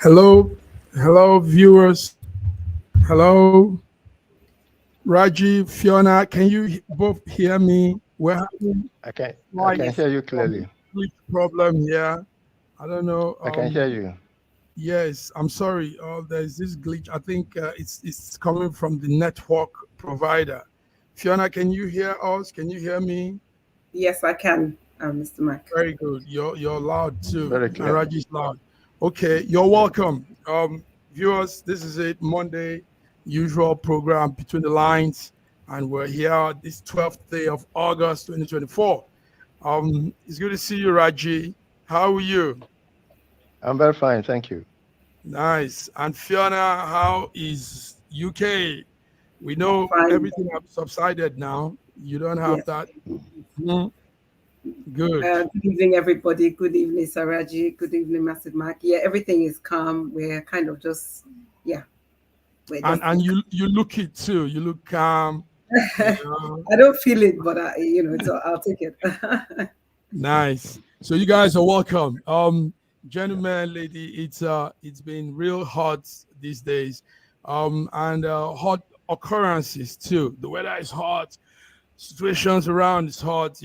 Hello, hello, viewers. Hello, Raji, Fiona. Can you both hear me? We're having I can slight hear you clearly. glitch problem here. I don't know. I can hear you. Yes, I'm sorry. There's this glitch. I think it's coming from the network provider. Fiona, can you hear us? Can you hear me? Yes, I can, Mr. Mac. Very good. You're loud too, Very and clear. Raji's loud. Okay, you're welcome. Viewers, this is it. Monday, usual program Between the Lines, and we're here this 12th day of August 2024. It's good to see you, Raji. How are you? I'm very fine, thank you. Nice. And Fiona, how is UK? We know Fine. everything has subsided now. You don't have Yes. that. Mhm. Good. Good evening, everybody. Good evening, Saraji. Good evening, Massive Mac. Yeah, everything is calm. We're kind of just, yeah. We're just, And you look it too. You look calm. You know? I don't feel it, but I'll take it. Nice. So you guys are welcome. Gentlemen, lady, it's been real hot these days. And hot occurrences too. The weather is hot, situations around is hot,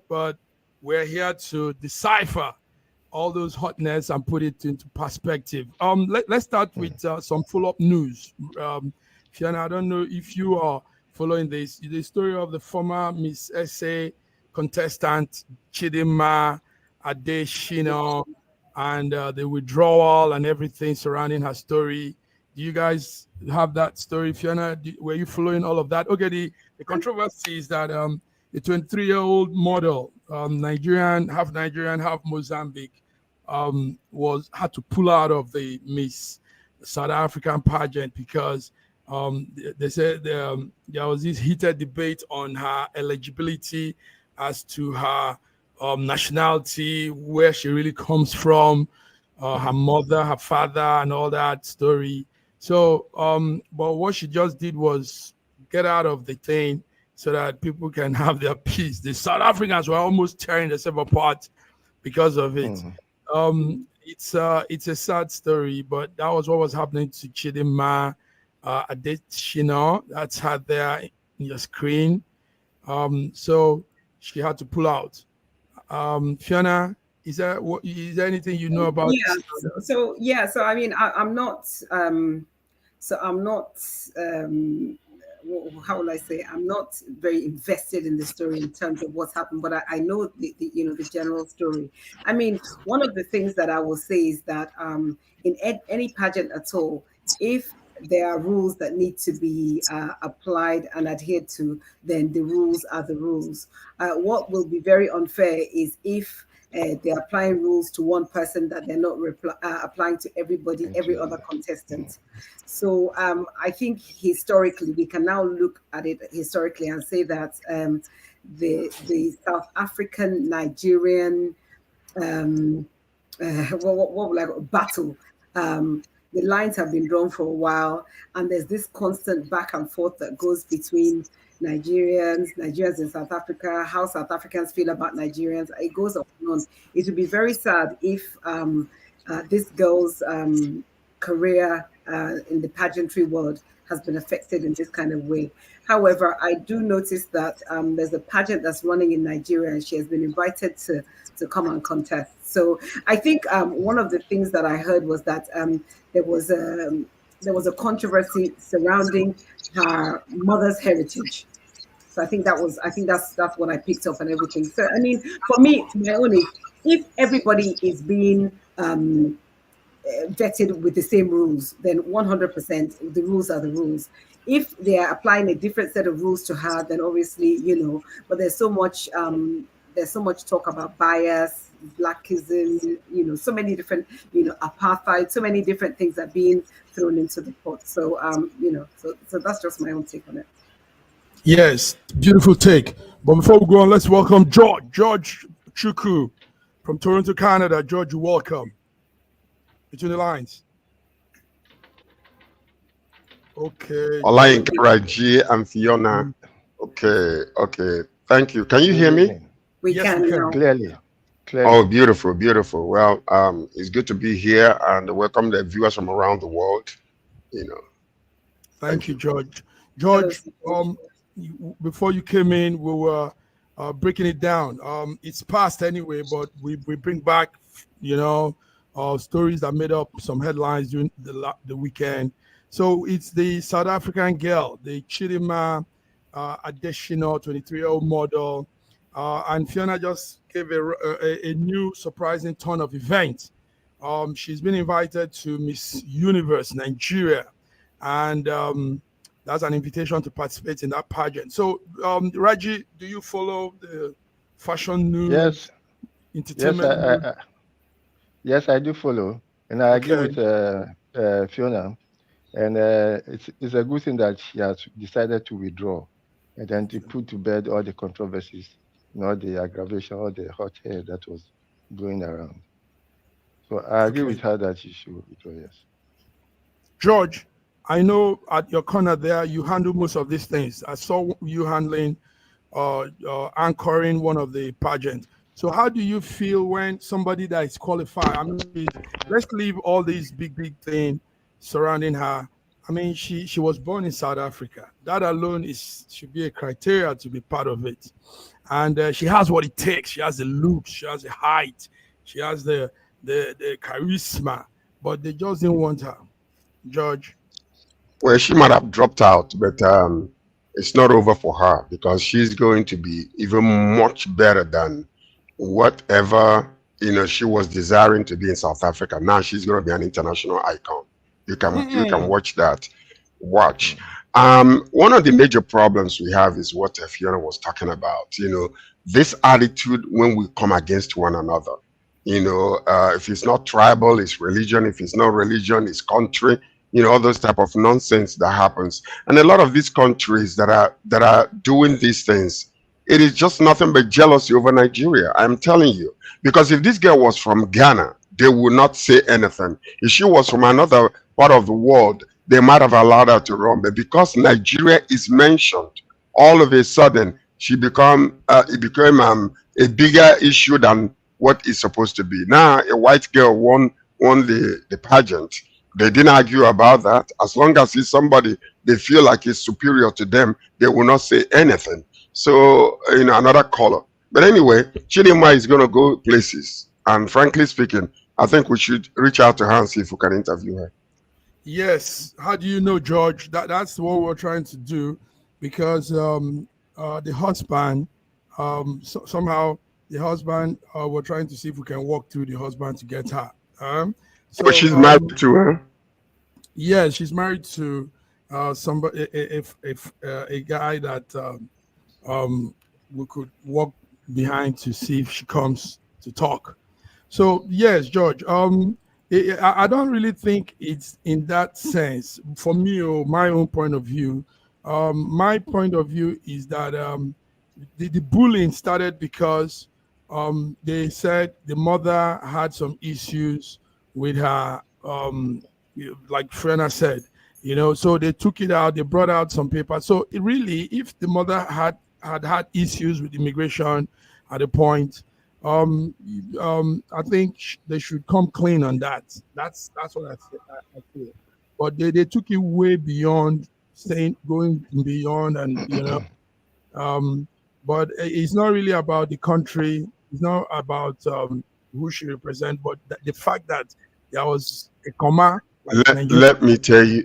but we're here to decipher all those hotness and put it into perspective. Let's start with some follow-up news. Fiona, I don't know if you are following this. The story of the former Miss SA contestant Chidimma, Adetshina, and the withdrawal and everything surrounding her story. Do you guys have that story, Fiona? Were you following all of that? Okay, the controversy is that the 23-year-old model, Nigerian, half Mozambique, had to pull out of the Miss South African pageant because they said there was this heated debate on her eligibility as to her nationality, where she really comes from, her mother, her father, and all that story. So, but what she just did was get out of the thing so that people can have their peace. The South Africans were almost tearing themselves apart because of it. It's a sad story, but that was what was happening to Chidimma, Adetshina. That's her there in your screen. So she had to pull out. Fiona, is there anything you know about? Yeah. So I mean, I'm not. I'm not. How will I say? I'm not very invested in the story in terms of what's happened, but I know the general story. I mean, one of the things that I will say is that in any pageant at all, if there are rules that need to be applied and adhered to, then the rules are the rules. What will be very unfair is if they're applying rules to one person that they're not applying to everybody, every other contestant. So I think historically, we can now look at it historically and say that the South African Nigerian battle. The lines have been drawn for a while, and there's this constant back and forth that goes between Nigerians in South Africa, how South Africans feel about Nigerians. It goes on and on. It would be very sad if this girl's career in the pageantry world has been affected in this kind of way. However, I do notice that there's a pageant that's running in Nigeria, and she has been invited to come and contest. So I think one of the things that I heard was that there was a controversy surrounding her mother's heritage. So I think that's what I picked up and everything. So I mean, for me, my own is, if everybody is being vetted with the same rules, then 100% the rules are the rules. If they are applying a different set of rules to her, then obviously, but there's so much talk about bias, blackism, so many different, apartheid, so many different things are being thrown into the pot. So, so that's just my own take on it. Yes, beautiful take. But before we go on, let's welcome George Chuku from Toronto, Canada. George, you're welcome. Between the Lines. Okay. Olayin Raji and Fiona. Okay. Thank you. Can you hear me? We can now. Clearly. Clearly. Oh, beautiful, beautiful. Well, it's good to be here and welcome the viewers from around the world. You know, Thank thank you, you. George. Hello, George, before you came in, we were breaking it down. It's past anyway, but we bring back, you know, stories that made up some headlines during the weekend. So it's the South African girl, the Chidimma Adetshina 23-year-old model. And Fiona just gave a new surprising turn of events. She's been invited to Miss Universe Nigeria, and that's an invitation to participate in that pageant. So, Raji, do you follow the fashion Yes, news, yes, entertainment news? yes, I do follow, and I agree Okay, with Fiona. And it's a good thing that she has decided to withdraw, and then to put to bed all the controversies, the aggravation, all the hot air that was going around. So I agree with okay. her that she should withdraw. Yes. George, I know at your corner there you handle most of these things. I saw you handling, anchoring one of the pageants. So, how do you feel when somebody that is qualified? I mean, let's leave all these big things surrounding her. I mean, she was born in South Africa. That alone is should be a criteria to be part of it. And she has what it takes. She has the look. She has the height. She has the charisma. But they just didn't want her. George. Well, she might have dropped out, but it's not over for her because she's going to be even much better than whatever she was desiring to be in South Africa. Now she's going to be an international icon. You can Mm-mm. watch that. Watch. One of the major problems we have is what Fiona was talking about. This attitude when we come against one another. If it's not tribal, it's religion. If it's not religion, it's country. All those type of nonsense that happens. And a lot of these countries that are doing these things, it is just nothing but jealousy over Nigeria. I'm telling you. Because if this girl was from Ghana, they would not say anything. If she was from another part of the world, they might have allowed her to run. But because Nigeria is mentioned, all of a sudden it became a bigger issue than what it's supposed to be. Now a white girl won the pageant. They didn't argue about that. As long as it's somebody they feel like is superior to them, they will not say anything. So, another color. But anyway, Chidimma is going to go places. And frankly speaking, I think we should reach out to her and see if we can interview her. Yes. How do you know, George? That's what we're trying to do, because the husband, somehow the husband, we're trying to see if we can walk through the husband to get her. But So she's married to her. yeah, she's married to somebody, if a guy that we could walk behind to see if she comes to talk. So yes, George. I don't really think it's in that sense. For me, or my own point of view, my point of view is that the bullying started because they said the mother had some issues with her, like Frena said, so they took it out, they brought out some papers. So it really, if the mother had issues with immigration at a point, I think they should come clean on that. That's what I feel. But they took it way beyond, saying going beyond, and but it's not really about the country. It's not about who she represents, but the fact that there was a comma like Nigeria.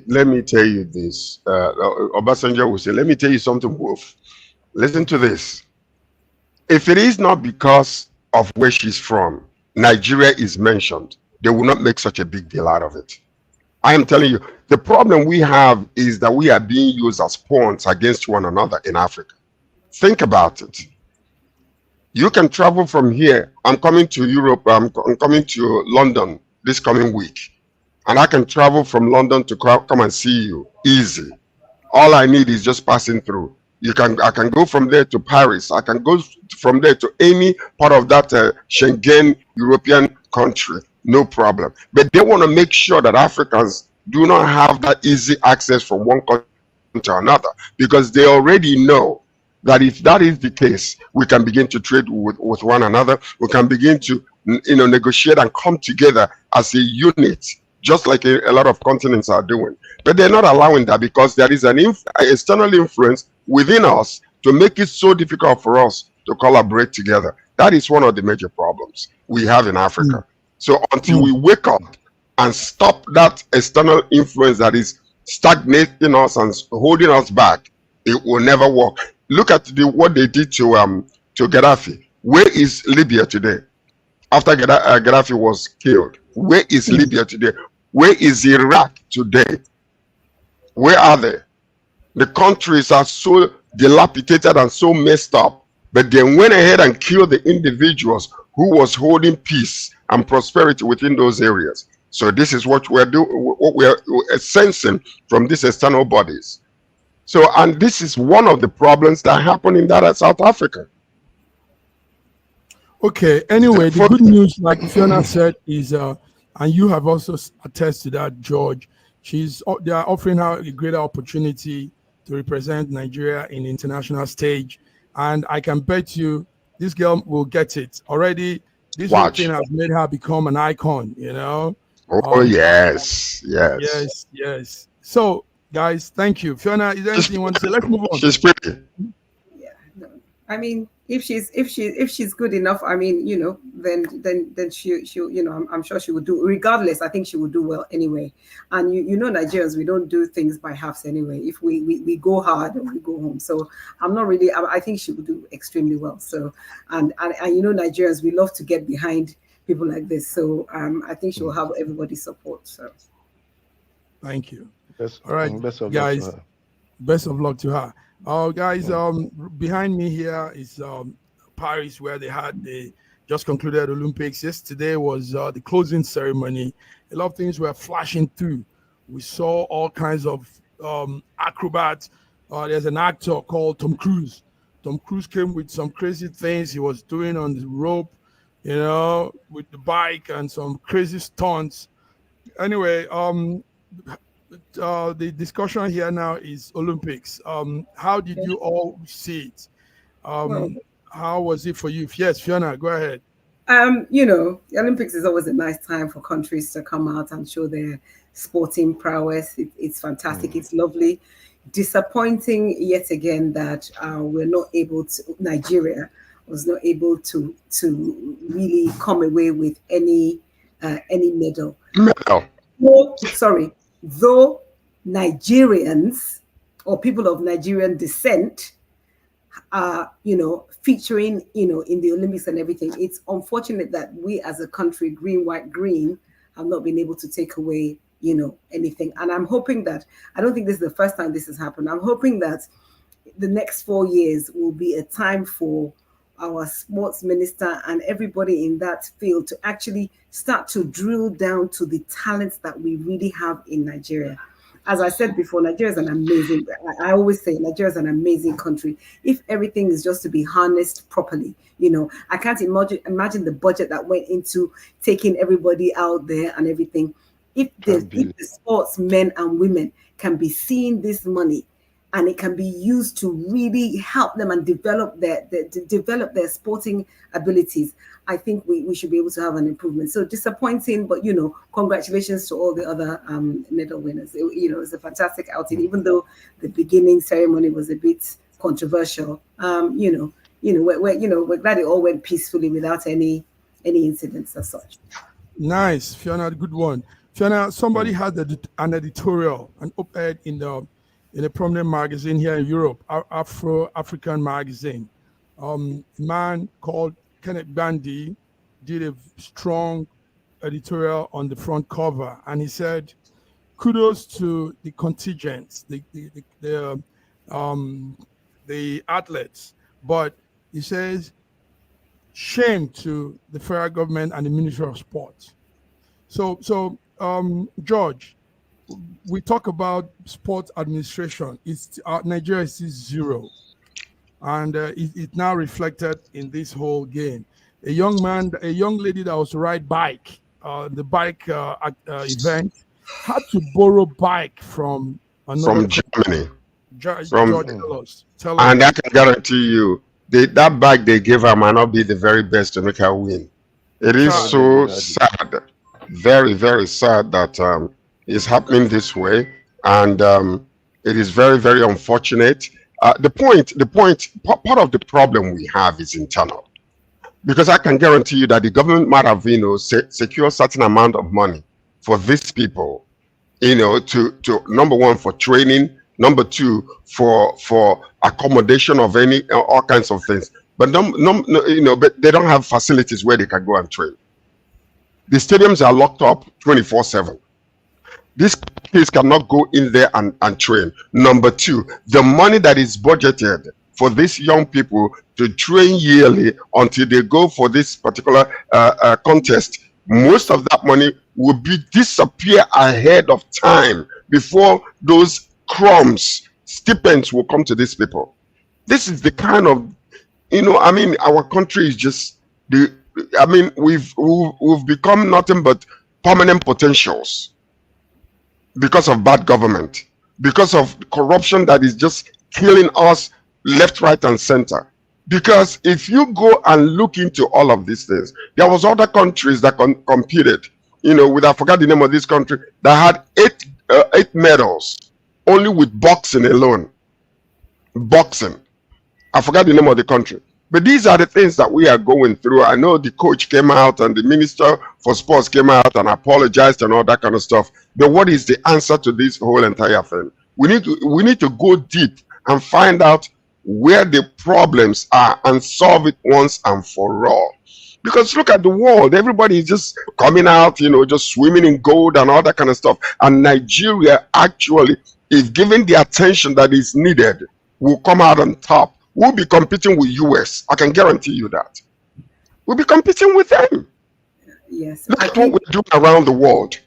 Let me tell you this. Obasanjo will say, let me tell you something, Wolf. Listen to this. If it is not because of where she's from, Nigeria is mentioned, they will not make such a big deal out of it. I am telling you, the problem we have is that we are being used as pawns against one another in Africa. Think about it. You can travel from here. I'm coming to Europe. I'm coming to London this coming week. And I can travel from London to come and see you. Easy. All I need is just passing through. I can go from there to Paris. I can go from there to any part of that Schengen European country. No problem. But they want to make sure that Africans do not have that easy access from one country to another, because they already know that if that is the case, we can begin to trade with one another. We can begin to, negotiate and come together as a unit, just like a lot of continents are doing. But they're not allowing that because there is an external influence within us to make it so difficult for us to collaborate together. That is one of the major problems we have in Africa. So until we wake up and stop that external influence that is stagnating us and holding us back, it will never work. Look at what they did to Gaddafi. Where is Libya today? After Gaddafi was killed, where is Libya today? Where is Iraq today? Where are they? The countries are so dilapidated and so messed up, but they went ahead and killed the individuals who was holding peace and prosperity within those areas. So this is what we're doing, what we're sensing from these external bodies. So, and this is one of the problems that happen in that South Africa. Okay. Anyway, the good news, like Fiona said, is and you have also attested to that, George. They are offering her a greater opportunity to represent Nigeria in the international stage, and I can bet you this girl will get it. Already, this whole thing has made her become an icon. Oh yes. So, guys, thank you. Fiona, is there anything you want to say? Let's move on. She's pretty. Yeah. No. I mean, if she's good enough, I mean, then she I'm sure she would do. Regardless, I think she would do well anyway. And Nigerians, we don't do things by halves anyway. If we go hard and we go home. So I'm not really. I think she would do extremely well. So and Nigerians, we love to get behind people like this. So I think she will have everybody's support. So thank you. Yes. All right, guys. Best of luck to her. Guys, behind me here is Paris, where they just concluded Olympics. Yesterday was the closing ceremony. A lot of things were flashing through. We saw all kinds of acrobats. There's an actor called Tom Cruise. Tom Cruise came with some crazy things he was doing on the rope, with the bike and some crazy stunts. Anyway, the discussion here now is Olympics. How did you all see it? How was it for you? Yes, Fiona, go ahead. The Olympics is always a nice time for countries to come out and show their sporting prowess. It's fantastic. It's lovely. Disappointing yet again that Nigeria was not able to really come away with any medal. Though Nigerians or people of Nigerian descent are, featuring, in the Olympics and everything, it's unfortunate that we as a country, green, white, green, have not been able to take away, anything. And I'm hoping that, I don't think this is the first time this has happened. I'm hoping that the next 4 years will be a time for our sports minister and everybody in that field to actually start to drill down to the talents that we really have in Nigeria. As I said before, Nigeria is an amazing, I always say Nigeria is an amazing country. If everything is just to be harnessed properly, I can't imagine the budget that went into taking everybody out there and everything. If the sportsmen and women can be seeing this money and it can be used to really help them and develop their sporting abilities, I think we should be able to have an improvement. So disappointing, but congratulations to all the other medal winners. It's a fantastic outing, even though the beginning ceremony was a bit controversial. We're glad it all went peacefully without any incidents as such. Nice, Fiona, good one. Fiona, somebody had an editorial, an op-ed in a prominent magazine here in Europe, African magazine. A man called Kenneth Gandhi did a strong editorial on the front cover, and he said, "Kudos to the contingents, the athletes," but he says, "Shame to the federal government and the Ministry of Sports." So, George, we talk about sports administration. Nigeria is zero, and it now reflected in this whole game. A young lady that was to ride bike, the bike event, had to borrow bike from Germany. George, from, tell and I us. can guarantee you, that bag they gave her might not be the very best to make her win. It is Chai. so sad, very, very sad that it's happening this way, and it is very, very unfortunate. Part of the problem we have is internal, because I can guarantee you that the government might have, secure certain amount of money for these people, to number one, for training, number two, for accommodation of all kinds of things. But but they don't have facilities where they can go and train. The stadiums are locked up 24/7. These kids cannot go in there and train. Number two, the money that is budgeted for these young people to train yearly until they go for this particular contest, most of that money will disappear ahead of time before those crumbs, stipends will come to these people. This is the kind of, our country is just we've become nothing but permanent potentials because of bad government, because of corruption that is just killing us left, right, and center. Because if you go and look into all of these things, there was other countries that competed, I forgot the name of this country, that had eight medals only with boxing alone. Boxing. I forgot the name of the country. But these are the things that we are going through. I know the coach came out and the minister for sports came out and apologized and all that kind of stuff. But what is the answer to this whole entire thing? We need to go deep and find out where the problems are and solve it once and for all. Because look at the world, everybody is just coming out, just swimming in gold and all that kind of stuff. And Nigeria actually, if given the attention that is needed, will come out on top. We'll be competing with US. I can guarantee you that. We'll be competing with them. Yes. Look at what we're doing around the world.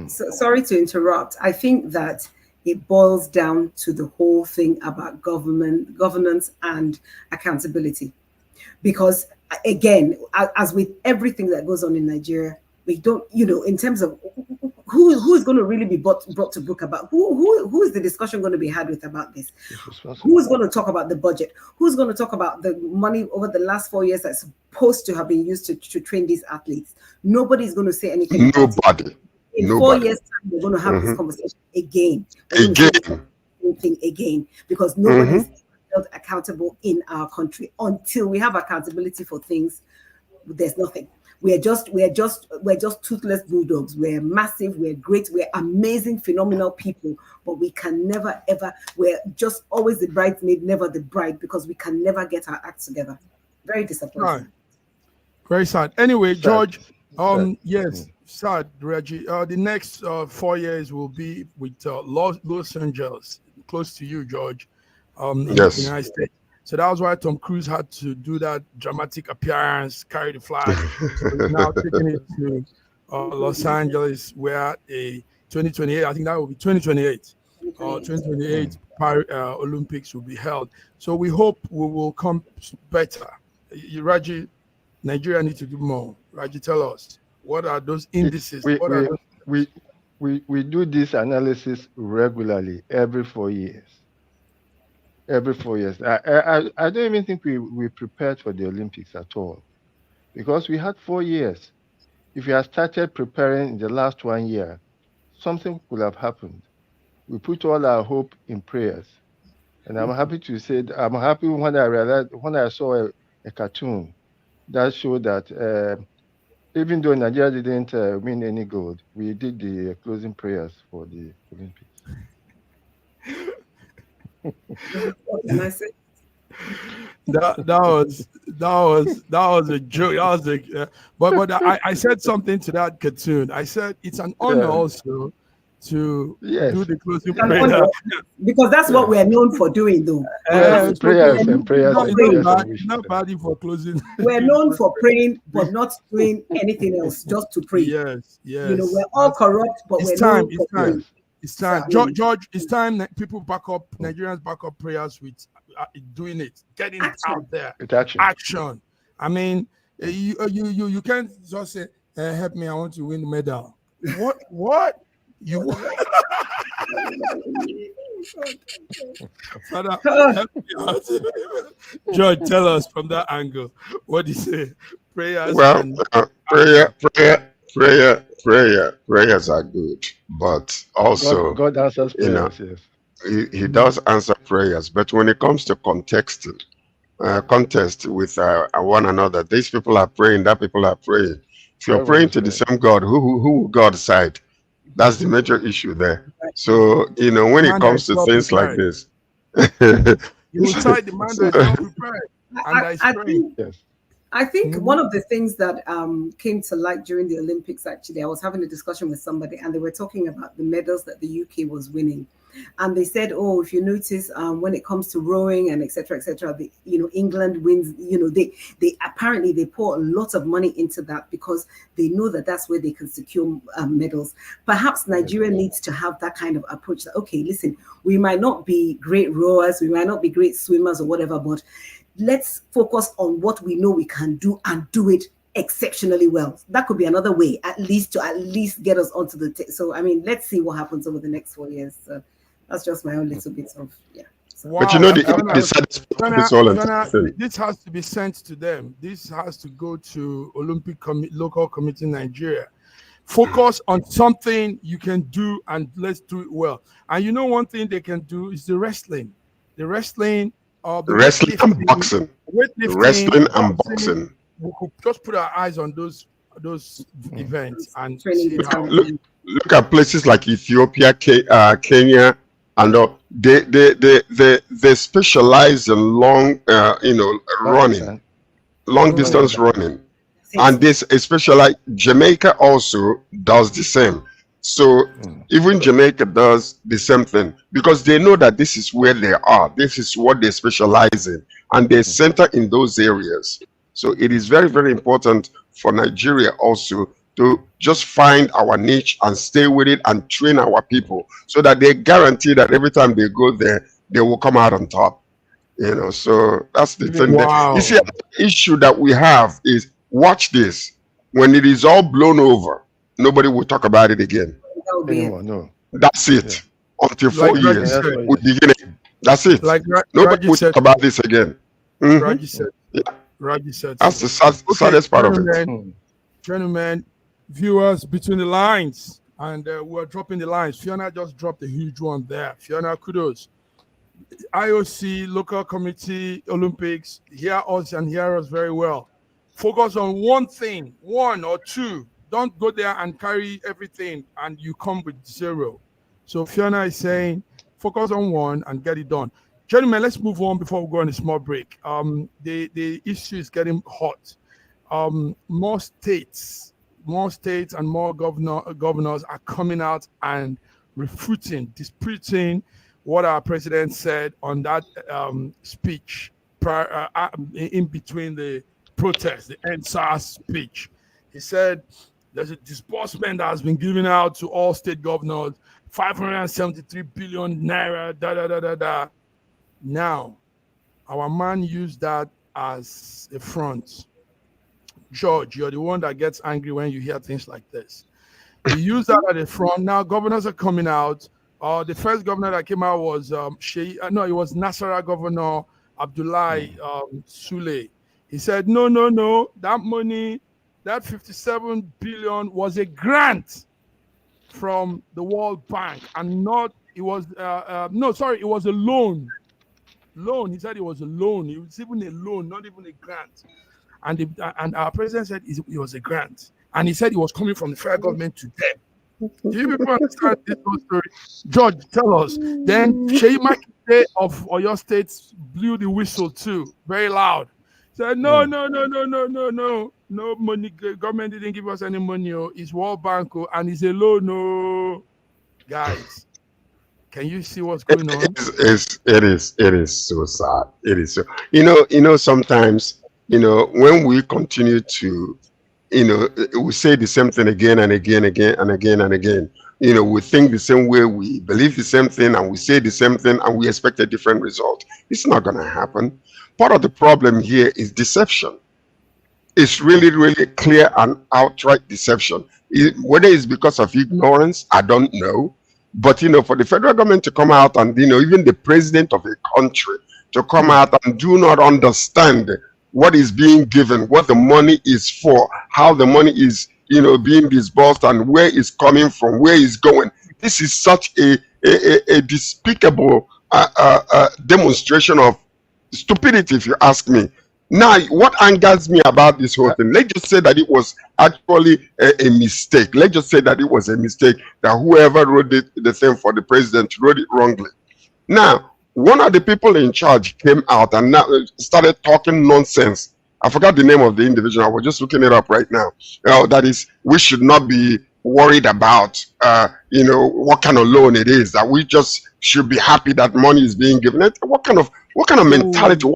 So, sorry to interrupt. I think that it boils down to the whole thing about governance and accountability. Because again, as with everything that goes on in Nigeria, we don't, in terms of who is going to really be brought to book about who is the discussion going to be had with about this? Who is going to talk about the budget? Who's going to talk about the money over the last 4 years that's supposed to have been used to train these athletes? Nobody's going to say anything. Nobody. In 4 years' time, we're going to have this conversation again. Again, because nobody is held accountable in our country. Until we have accountability for things, there's nothing. We're just toothless bulldogs. We're massive, we're great, we're amazing, phenomenal people, but we can never ever, we're just always the bridesmaid, never the bride, because we can never get our acts together. Very disappointing. Right. Very sad. Anyway, Sad. George, Sad. yes, sad, Reggie. The next 4 years will be with Los Angeles, close to you, George, in the United States. So that was why Tom Cruise had to do that dramatic appearance, carry the flag. So he's now taking it to Los Angeles, where a 2028, I think that will be 2028, 2028 Olympics will be held. So we hope we will come better. Raji, Nigeria needs to do more. Raji, tell us, what are those indices? We do this analysis regularly every 4 years. Every 4 years. I don't even think we prepared for the Olympics at all, because we had 4 years. If we had started preparing in the last 1 year, something could have happened. We put all our hope in prayers. And I'm happy to say that I'm happy when I saw a cartoon that showed that even though Nigeria didn't win any gold, we did the closing prayers for the Olympics. What can I say? That was a joke. But I said something to that cartoon. I said it's an honor also to do the closing prayer. Because that's what we're known for doing, though. Prayers. Not bad for closing. We're known for praying, but not doing anything else, just to pray. Yes. We're all corrupt, but it's we're time. known for praying. It's time, George. It's time that people Nigerians back up prayers with doing it, getting it out there. Action. I mean, you can't just say, "Help me, I want to win the medal." What? You? Father, help me out. George, tell us from that angle. What do you say? Prayers Well, and prayers are good, but also, God answers you know, prayers, yes. he does answer prayers. But when it comes to contest with one another, these people are praying, that people are praying. If you're Everyone praying is to the praying. same God, who will God side? That's the major issue there. So, when it man that is comes to not things like prepared. this, You will side the man that is not prepared and that is I praying. think Yes. I think Mhm. one of the things that came to light during the Olympics, actually, I was having a discussion with somebody and they were talking about the medals that the UK was winning. And they said, oh, if you notice, when it comes to rowing and etc., the, England wins, they apparently they pour a lot of money into that because they know that that's where they can secure medals. Perhaps Nigeria needs to have that kind of approach that, okay, listen, we might not be great rowers, we might not be great swimmers or whatever, but let's focus on what we know we can do and do it exceptionally well. That could be another way, at least get us onto the. So I mean, let's see what happens over the next 4 years. So that's just my own little bit of So. but Wow, the saddest part of this whole entire thing. this has to be sent to them. This has to go to local committee in Nigeria. Focus on something you can do and let's do it well. And one thing they can do is the wrestling. The wrestling, the Wrestling and boxing. Wrestling and boxing. We could just put our eyes on those events and Training see the how. talent. Look at places like Ethiopia, Kenya, and they specialize in long, running, long distance running, and this especially like Jamaica also does the same. So even Jamaica does the same thing because they know that this is where they are, this is what they specialize in, and they center in those areas. So it is very, very important for Nigeria also to just find our niche and stay with it and train our people so that they guarantee that every time they go there, they will come out on top. So that's the thing. Wow. You see, the issue that we have is, watch this. When it is all blown over, nobody will talk about it again. Anymore, no. That's it. Until 4 Like years, Raji said. we begin it. That's it. Like Nobody will talk about this again. Mhm. Raji said. Yeah. Raji said. That's the saddest part of it. Gentlemen, viewers between the lines, and we're dropping the lines. Fiona just dropped a huge one there. Fiona, kudos. IOC, local committee, Olympics, hear us and hear us very well. Focus on one thing, one or two. Don't go there and carry everything and you come with zero. So Fiona is saying, focus on one and get it done. Gentlemen, let's move on before we go on a small break. The issue is getting hot. More states and more governors are coming out and disputing what our president said on that speech in between the protests, the NSAS speech. He said there's a disbursement that has been given out to all state governors, 573 billion naira, Now, our man used that as a front. George, you're the one that gets angry when you hear things like this. He used that at the front. Now governors are coming out. The first governor that came out was it was Nasarawa governor Abdullahi Sule. He said, no, that money, that 57 billion was a grant from the World Bank and it was a loan. He said it was a loan. It was even a loan, not even a grant. And our president said it was a grant. And he said it was coming from the federal government to them. Do you people understand this whole story? George, tell us. Then Sheyi Makinde of Oyo State blew the whistle too, very loud. Said, no money. Government didn't give us any money. It's World Bank and it's a loan. Guys, can you see what's going on? It is so sad. It is so. Sometimes, when we continue to, we say the same thing again and again. We think the same way, we believe the same thing, and we say the same thing, and we expect a different result. It's not going to happen. Part of the problem here is deception. It's really, really clear and outright deception. Whether it's because of ignorance, I don't know. But for the federal government to come out and even the president of a country to come out and do not understand what is being given, what the money is for, how the money is being disbursed, and where it's coming from, where it's going. This is such a despicable demonstration of stupidity, if you ask me. Now, what angers me about this whole thing, let's just say that it was actually a mistake. Let's just say that it was a mistake, that whoever wrote the thing for the president wrote it wrongly. Now, one of the people in charge came out and now started talking nonsense. I forgot the name of the individual. I was just looking it up right now. That is, we should not be worried about, what kind of loan it is, that we just should be happy that money is being given. What kind of mentality?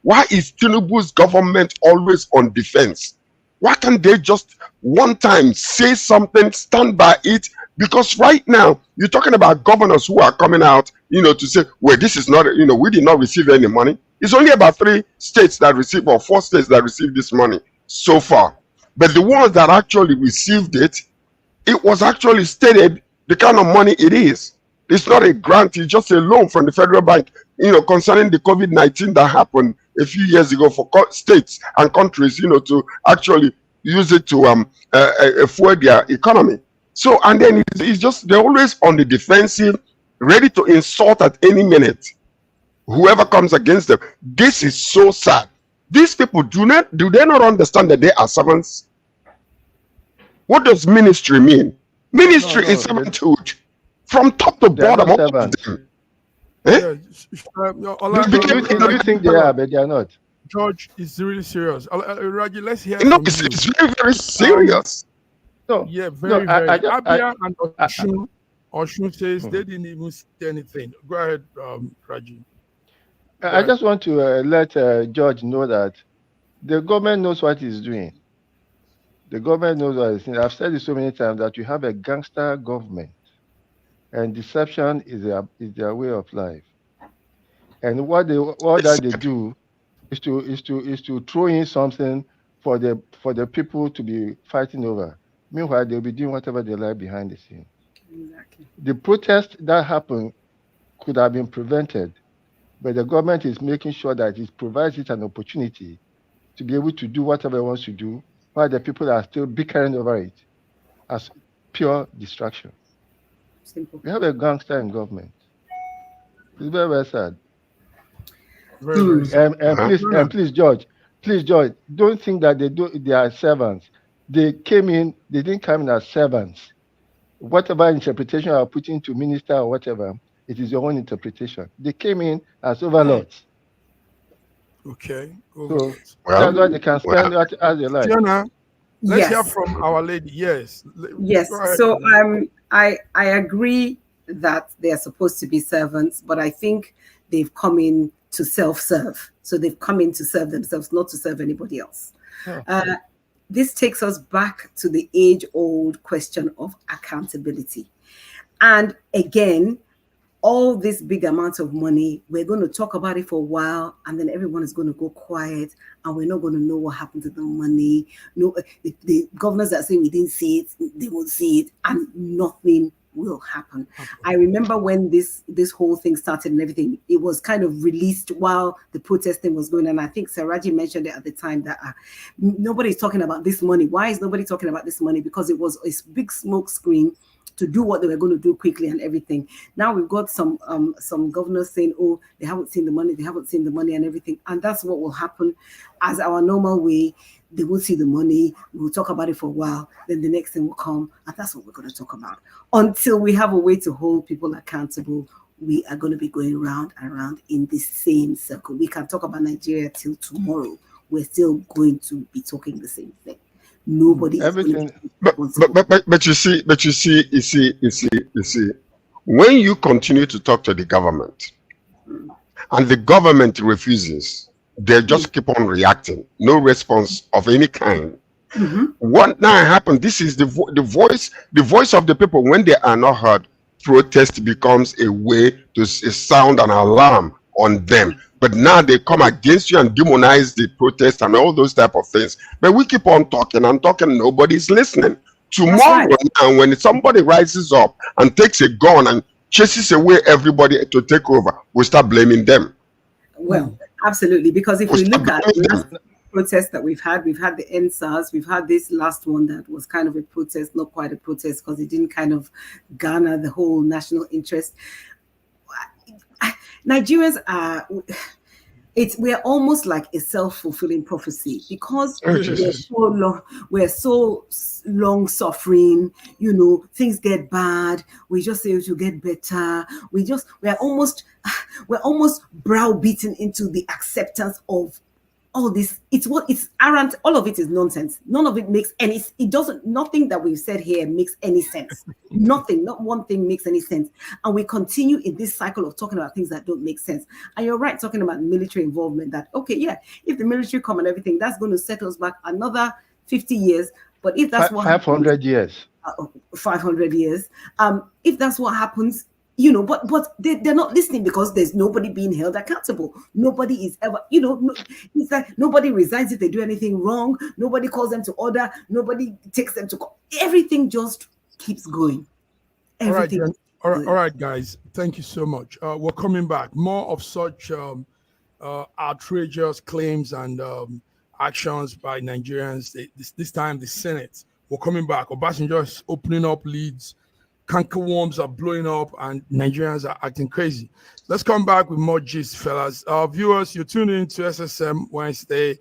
Why is Tinubu's government always on defense? Why can't they just one time say something, stand by it? Because right now you're talking about governors who are coming out, to say, well, this is not, we did not receive any money. It's only about 3 states that receive, or 4 states that receive this money so far. But the ones that actually received it, it was actually stated the kind of money it is. It's not a grant, it's just a loan from the federal bank, concerning the COVID-19 that happened a few years ago for states and countries, to actually use it to fuel their economy. So, and then it's just, they're always on the defensive, ready to insult at any minute whoever comes against them. This is so sad. These people do they not understand that they are servants? What does ministry mean? Ministry is servanthood from top to bottom. Do you think they are, but they are not? George is really serious. Raji, let's hear. It's very, very serious. Yeah, very. Abia and Oshun says they didn't even see anything. Go ahead, Raji. I just want to let George know that the government knows what it's doing. The government knows what it's doing. I've said it so many times that you have a gangster government, and deception is their way of life. And what they do is to throw in something for the people to be fighting over. Meanwhile, they'll be doing whatever they like behind the scene. Exactly. The protest that happened could have been prevented, but the government is making sure that it provides it an opportunity to be able to do whatever it wants to do, while the people are still bickering over it as pure distraction. Simple. We have a gangster in government. It's very, very sad. And please, George, don't think that they are servants. They came in, they didn't come in as servants. Whatever interpretation you are putting to minister or whatever, it is your own interpretation. They came in as overlords. Okay. So that's why they can spend as they like. Fiona, let's hear Yes. from our lady. Yes. Yes. Go ahead. So I agree that they are supposed to be servants, but I think they've come in to self-serve. So they've come in to serve themselves, not to serve anybody else. Oh. This takes us back to the age-old question of accountability. And again, all this big amount of money, we're going to talk about it for a while, and then everyone is going to go quiet, and we're not going to know what happened to the money. No, the governors that say we didn't see it, they won't see it, and nothing will happen. I remember when this whole thing started and everything, it was kind of released while the protesting was going on. I think Saraji mentioned it at the time that nobody's talking about this money. Why is nobody talking about this money? Because it was a big smoke screen to do what they were going to do quickly and everything. Now we've got some governors saying, oh, they haven't seen the money and everything. And that's what will happen as our normal way. They will see the money, we'll talk about it for a while, then the next thing will come, and that's what we're going to talk about. Until we have a way to hold people accountable, we are going to be going round and round in the same circle. We can talk about Nigeria till tomorrow. We're still going to be talking the same thing. Nobody Everything. But you see, when you continue to talk to the government and the government refuses, they just keep on reacting, no response of any kind. What now happens? This is the voice of the people. When they are not heard, protest becomes a way to sound an alarm on them. But now they come against you and demonize the protest and all those type of things. But we keep on talking and talking. Nobody's listening. Tomorrow, now, when somebody rises up and takes a gun and chases away everybody to take over, we start blaming them. Well, absolutely, because if we look at the protests that we've had the NSAS, we've had this last one that was kind of a protest, not quite a protest because it didn't kind of garner the whole national interest. Nigerians are, we're almost like a self-fulfilling prophecy because we're so long suffering, you know, things get bad, we just say it will get better, we're almost browbeaten into the acceptance of all this. It's arrant. All of it is nonsense. None of it makes any, nothing that we've said here makes any sense. Nothing, not one thing makes any sense. And we continue in this cycle of talking about things that don't make sense. And you're right, talking about military involvement, that, okay, yeah, if the military come and everything, that's going to set us back another 50 years. But if that's what 500 years. 500 years. If that's what happens, you know, but they're not listening because there's nobody being held accountable. Nobody is ever, you know, it's like nobody resigns if they do anything wrong. Nobody calls them to order. Nobody takes them to court. Everything just keeps going. Everything. All right, guys. Thank you so much. We're coming back. More of such outrageous claims and actions by Nigerians. This time, the Senate. We're coming back. Obasanjo is opening up leads. Cankerworms are blowing up and Nigerians are acting crazy. Let's come back with more gist, fellas. Viewers, you're tuning in to SSM Wednesday.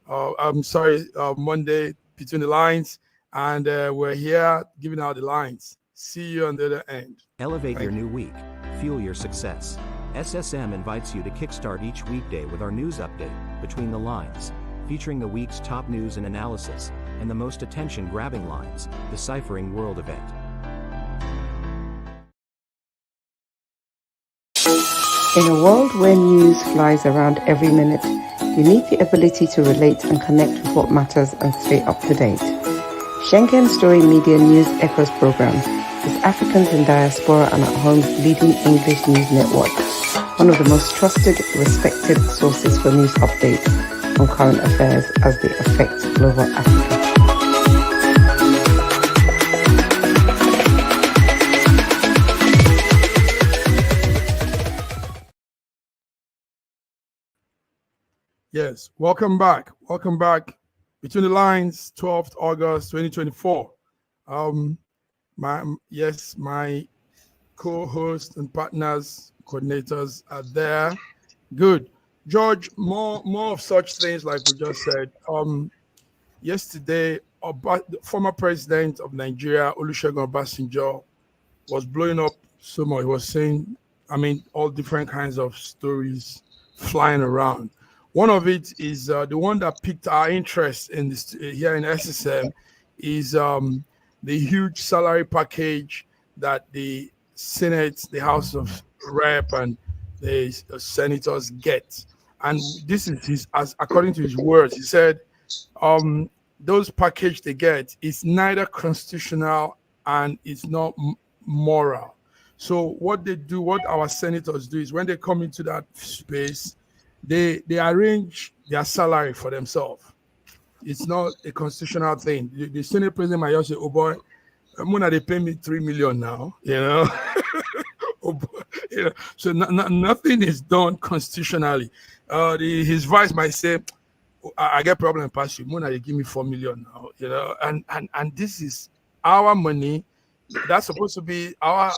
Monday, Between the Lines. And we're here giving out the lines. See you on the other end. Elevate your new week. Fuel your success. SSM invites you to kickstart each weekday with our news update, Between the Lines, featuring the week's top news and analysis, and the most attention-grabbing lines, Deciphering World Event. In a world where news flies around every minute, you need the ability to relate and connect with what matters and stay up to date. Schengen Story Media News Echoes program is Africans in Diaspora and at Home's leading English news network, one of the most trusted, respected sources for news updates on current affairs as they affect global Africa. Yes, welcome back. Welcome back. Between the Lines, 12th August 2024. My co-hosts and partners, coordinators are there. Good. George, more of such things like we just said. Yesterday, the former president of Nigeria, Olusegun Obasanjo, was blowing up so much. He was saying, all different kinds of stories flying around. One of it is the one that piqued our interest in this here in SSM is the huge salary package that the Senate, the House of Rep, and the senators get. And this is according to his words. He said, those package they get is neither constitutional and it's not moral. So what our senators do is when they come into that space, they arrange their salary for themselves. It's not a constitutional thing. The Senate president might just say, "Oh boy, Mona, they pay me 3 million now," you know. Oh boy, you know. So nothing is done constitutionally. His vice might say, "I get problem past you. Mona, they give me 4 million now," you know. And this is our money. That's supposed to be our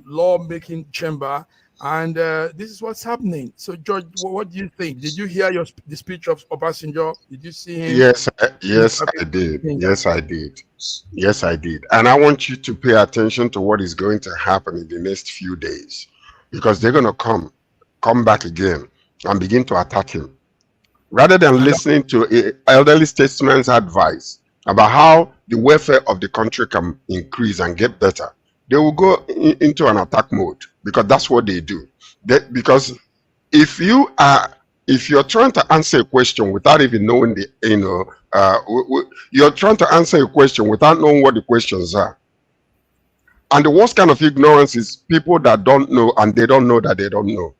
law-making chamber. And this is what's happening. So, George, what do you think? Did you hear the speech of Obasanjo? Did you see him? Yes, I did. Yes, I did. And I want you to pay attention to what is going to happen in the next few days, because they're going to come back again and begin to attack him. Rather than listening to elderly statesmen's advice about how the welfare of the country can increase and get better, they will go into an attack mode, because that's what they do. Because if you're trying to answer a question without even knowing you're trying to answer a question without knowing what the questions are. And the worst kind of ignorance is people that don't know and they don't know that they don't know.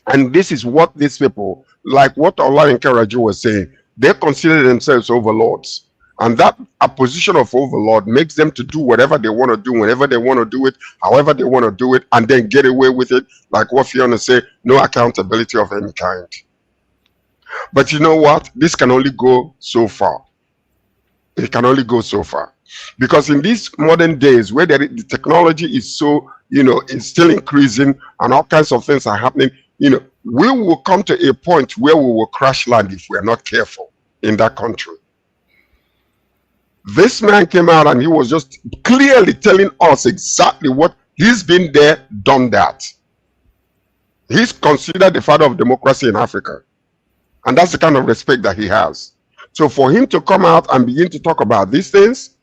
And this is what these people, like what Ola Nkeraju was saying, they consider themselves overlords. And that a position of overlord makes them to do whatever they want to do, whenever they want to do it, however they want to do it, and then get away with it. Like what Fiona said, no accountability of any kind. But you know what? This can only go so far. It can only go so far. Because in these modern days where the technology is so, it's still increasing and all kinds of things are happening, we will come to a point where we will crash land if we are not careful in that country. This man came out and he was just clearly telling us exactly what he's been there, done that. He's considered the father of democracy in Africa. And that's the kind of respect that he has. So for him to come out and begin to talk about these things,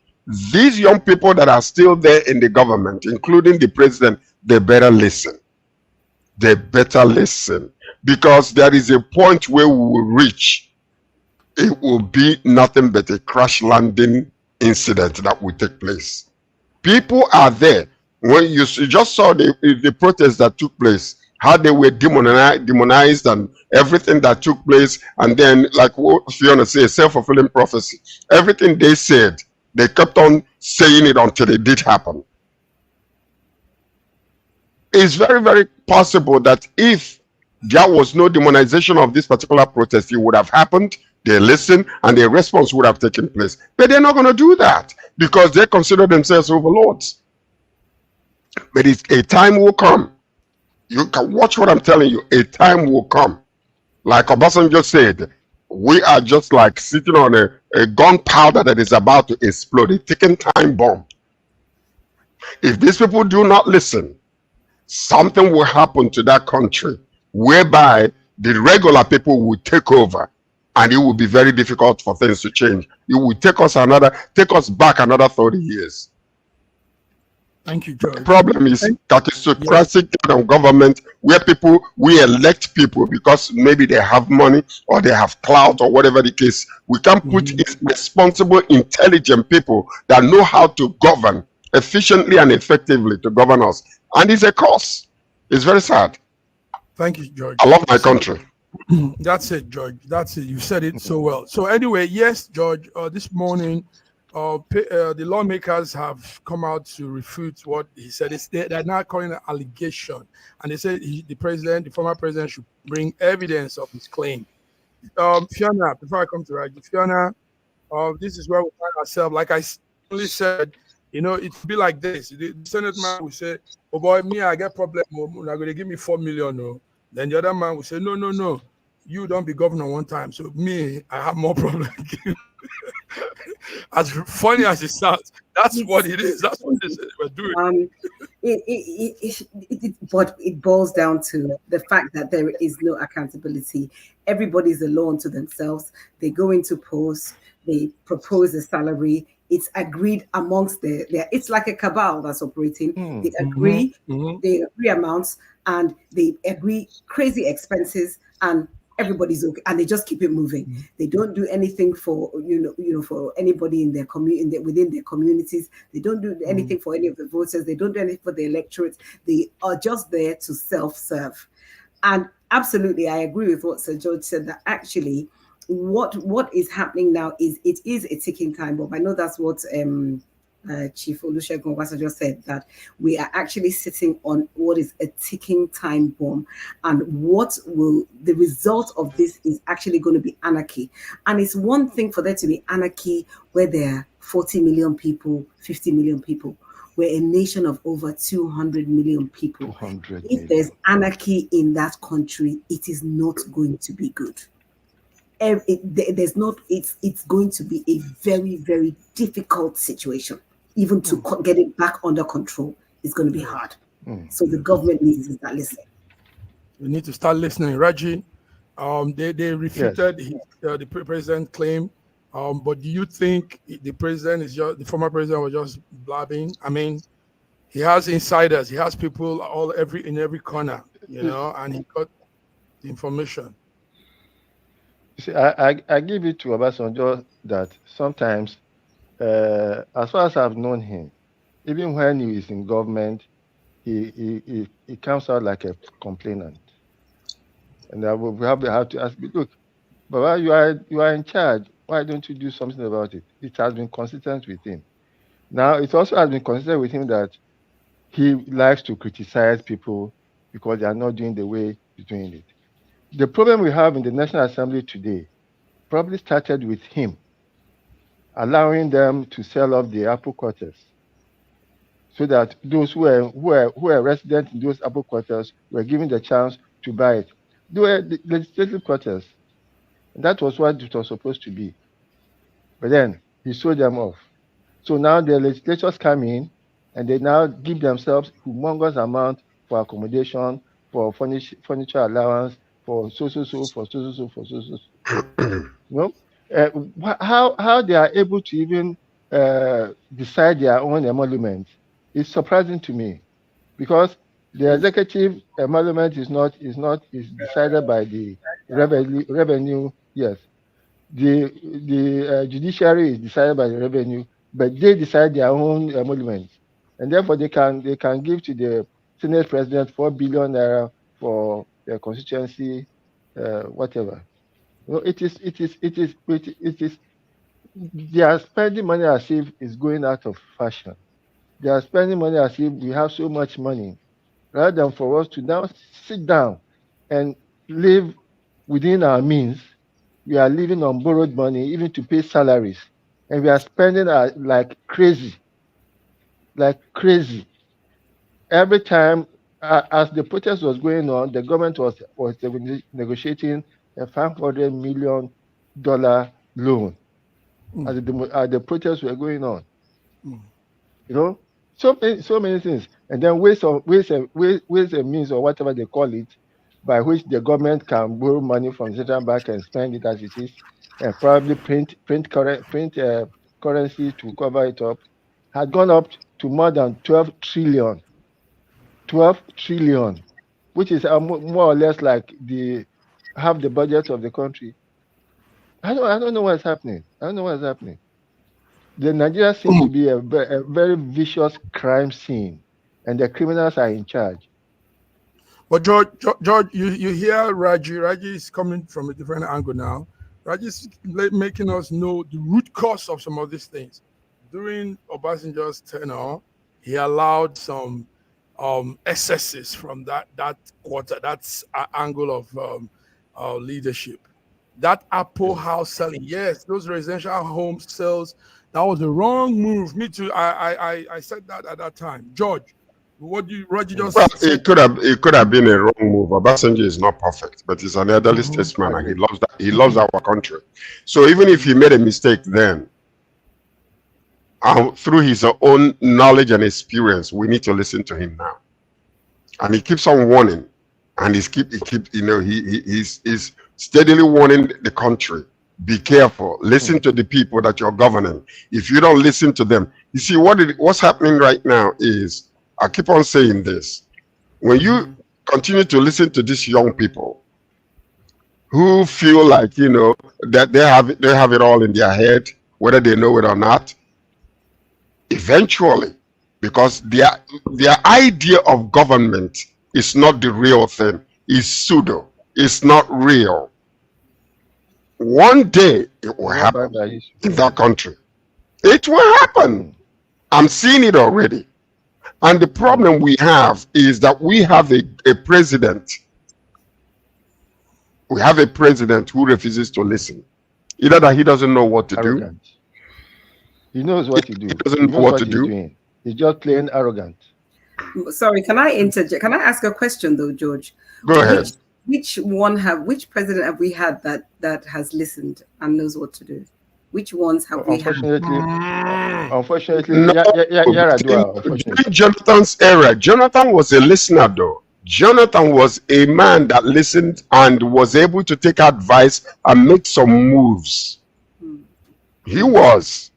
these young people that are still there in the government, including the president, they better listen. They better listen. Because there is a point where we will reach. It will be nothing but a crash landing incident that will take place. People are there. When you just saw the protests that took place, how they were demonized and everything that took place, and then like what Fiona says, self-fulfilling prophecy. Everything they said, they kept on saying it until it did happen. It's very, very possible that if there was no demonization of this particular protest, it would have happened. They listened and their response would have taken place. But they're not going to do that because they consider themselves overlords. But a time will come. You can watch what I'm telling you. A time will come. Like Obasanjo said, we are just like sitting on a gunpowder that is about to explode, a ticking time bomb. If these people do not listen, something will happen to that country whereby the regular people will take over, and it will be very difficult for things to change. It will take us back another 30 years. Thank you, George. The problem is catastrophic kind of government where we elect people because maybe they have money or they have clout or whatever the case. We can put responsible, intelligent people that know how to govern efficiently and effectively to govern us. And it's a cost. It's very sad. Thank you, George. I love my country. That's it, George. That's it. You said it so well. So anyway, yes, George, this morning, the lawmakers have come out to refute what he said. They're now calling it an allegation. And they said the former president should bring evidence of his claim. Fiona, before I come to Raji, Fiona, this is where we find ourselves. Like I only said, it would be like this. The Senate man will say, oh boy, me, I get problem. You're going to give me 4 million. No. Then the other man will say, no. You don't be governor one time. So me, I have more problem. As funny as it sounds, that's what it is. That's what they said they were doing. But it boils down to the fact that there is no accountability. Everybody's alone to themselves. They go into posts, they propose a salary. It's agreed amongst it's like a cabal that's operating. They agree, they agree amounts, and they agree crazy expenses, and everybody's okay, and they just keep it moving. They don't do anything for for anybody in their community, within their communities. They don't do anything for any of the voters. They don't do anything for the electorate. They are just there to self-serve. And absolutely, I agree with what Sir George said, that actually what is happening now is it is a ticking time bomb. I know that's what Chief Olusegun Obasanjo said, that we are actually sitting on what is a ticking time bomb, and the result of this is actually going to be anarchy. And it's one thing for there to be anarchy where there are 40 million people, 50 million people. We're a nation of over 200 million people. If there's anarchy in that country, it is not going to be good. It's going to be a very, very difficult situation. Even to get it back under control is going to be hard. So the government needs to start listening. We need to start listening. Raji, they refuted the president's claim. But do you think the former president was just blabbing? I mean, he has insiders. He has people in every corner, and he got the information. See, I give it to Obasanjo that sometimes, as far as I've known him, even when he is in government, he comes out like a complainant. And we have to ask, look, Baba, you are in charge. Why don't you do something about it? It has been consistent with him. Now, it also has been consistent with him that he likes to criticize people because they are not doing the way he's doing it. The problem we have in the National Assembly today probably started with him allowing them to sell off the apple quarters so that those who were resident in those apple quarters were given the chance to buy it. They were the legislative quarters. And that was what it was supposed to be. But then he sold them off. So now the legislators come in and they now give themselves humongous amount for accommodation, for furniture allowance, for so, you know, how they are able to even decide their own emolument is surprising to me, because the executive emolument is decided by the revenue. Yes, the judiciary is decided by the revenue, but they decide their own emoluments, and therefore they can give to the Senate President 4 billion naira for their constituency, whatever. You know, it is. They are spending money as if it's going out of fashion. They are spending money as if we have so much money, rather than for us to now sit down and live within our means. We are living on borrowed money, even to pay salaries, and we are spending like crazy. Every time, as the protest was going on, the government was negotiating a $500 million loan as the protests were going on. You know, so many things, and then ways and means, or whatever they call it, by which the government can borrow money from the central bank and spend it as it is, and probably print currency to cover it up, had gone up to more than 12 trillion. 12 trillion, which is more or less like half the budget of the country. I don't know what's happening. The Nigeria seems to be a very vicious crime scene, and the criminals are in charge. But George, you hear Raji. Raji is coming from a different angle now. Raji is making us know the root cause of some of these things. During Obasanjo's tenure, he allowed some excesses from that quarter, that's angle of leadership. That Apple house selling, yes, those residential home sales, that was the wrong move. Me too. I said that at that time. George, what do you, Roger just well, said? it could have been a wrong move. Obasanjo is not perfect, but he's an elderly statesman, and he loves our country. So even if he made a mistake then, through his own knowledge and experience, we need to listen to him now. And he keeps on warning, and he's steadily warning the country. Be careful. Listen to the people that you're governing. If you don't listen to them, you see what's happening right now is, I keep on saying this, when you continue to listen to these young people who feel like that they have it all in their head, whether they know it or not, eventually, because their idea of government is not the real thing, is pseudo, it's not real. One day it will happen in that country. It will happen. I'm seeing it already. And the problem we have is that we have a president. We have a president who refuses to listen. Either that he doesn't know what to do. He knows what to do. He doesn't know what to do. He's just plain arrogant. Sorry, can I interject? Can I ask a question though, George? Go ahead. Which president have we had that has listened and knows what to do? Which ones have we had? Unfortunately, during Jonathan's era, Jonathan was a listener though. Jonathan was a man that listened and was able to take advice and make some moves. He was.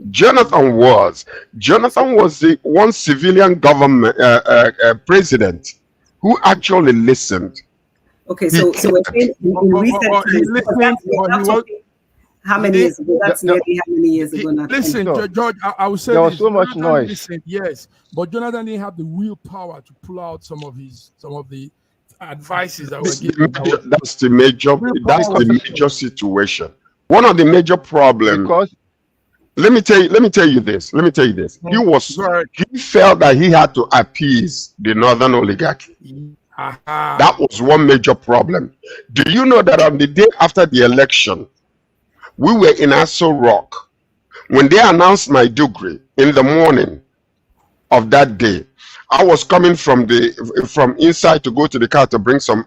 Jonathan was the one civilian government president who actually listened. Okay, so in recent how many years ago? That's nearly how many years ago now? Listen, George, I would say there was so much noise. Listened, yes, but Jonathan didn't have the willpower to pull out some of the advices that were given. That's the major situation. One of the major problems. Because let me tell you this. He felt that he had to appease the northern oligarchy. That was one major problem. Do you know that on the day after the election, we were in Aso Rock when they announced my degree in the morning of that day? I was coming from inside to go to the car to bring some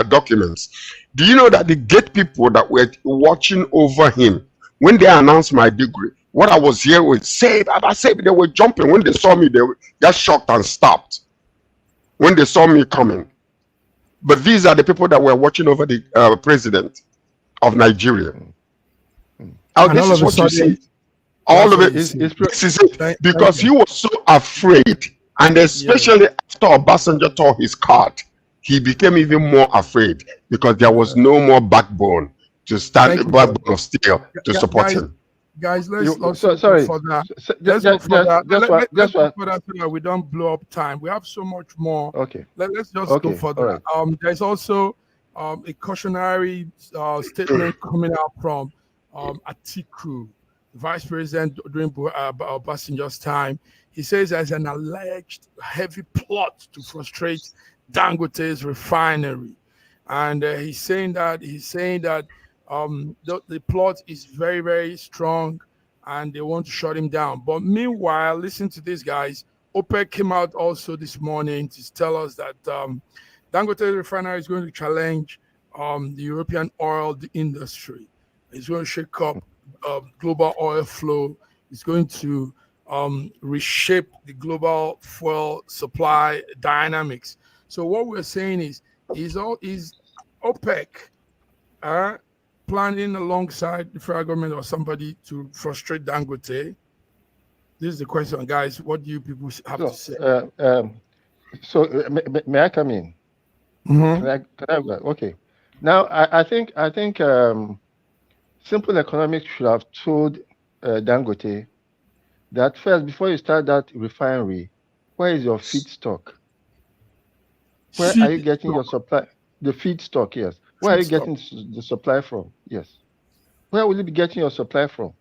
documents. Do you know that the gate people that were watching over him when they announced my degree, what I was here with said, and I said they were jumping when they saw me. They got shocked and stopped when they saw me coming. But these are the people that were watching over the president of Nigeria. This is what you see. All of it. This is it. Because he was so afraid, and especially after Obasanjo tore his card, he became even more afraid because there was no more backbone to stand, backbone of steel to support him. Guys, let's go for that. Let's go for that so that we don't blow up time. We have so much more. Okay. Let's just go for that. Right. There's also a cautionary statement coming out from Atiku, Vice President during Obasanjo's time. He says there's an alleged heavy plot to frustrate Dangote's refinery, and he's saying that the plot is very, very strong, and they want to shut him down. But meanwhile, listen to this, guys. OPEC came out also this morning to tell us that Dangote refinery is going to challenge the European oil industry. It's going to shake up global oil flow. It's going to reshape the global fuel supply dynamics. So what we're saying is OPEC planning alongside the federal government or somebody to frustrate Dangote? This is the question, guys. What do you people have to say? May I come in? Mm-hmm. Can I go? Okay. Now, I think Simple Economics should have told Dangote that first, before you start that refinery, where is your feedstock? Where are you getting your supply? The feedstock, yes. Where are you getting the supply from? Yes. Where will you be getting your supply from?